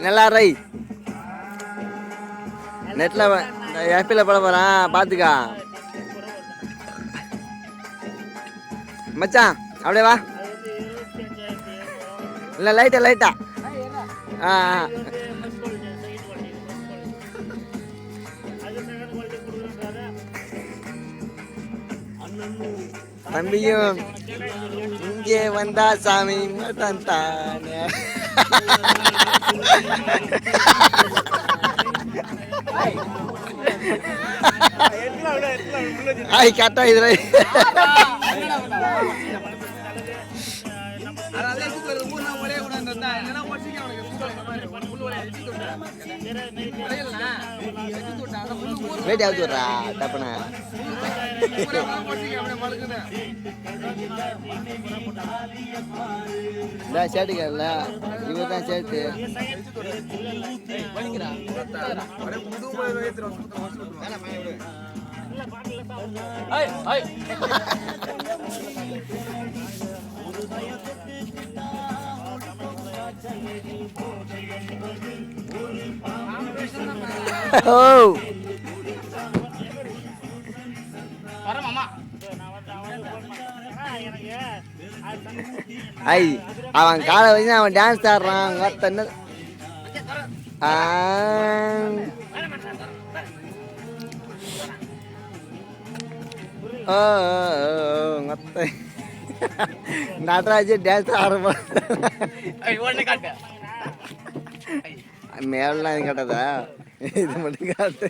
நல்லா ரை நெட்ல எஃபில போட போறான் பாத்துக்கா மச்சான். அப்படியே வா. இல்ல லைட்டா தம்பியும் இங்கே வந்தா சாமி மதான் தானே. ஆய் கரெக்டா இதுல வேட்டி அவுத்து விட்றா டப்புனா. சேட்டுக்கல இவர் தான் சேட்டு. ஓ ஐ அவன் காலை வச்சு அவன் டான்ஸ் ஆடுறான். நடராஜ் டான்ஸ் ஆடுறான். மேலாம் கேட்டதா இது மட்டும் காட்டு.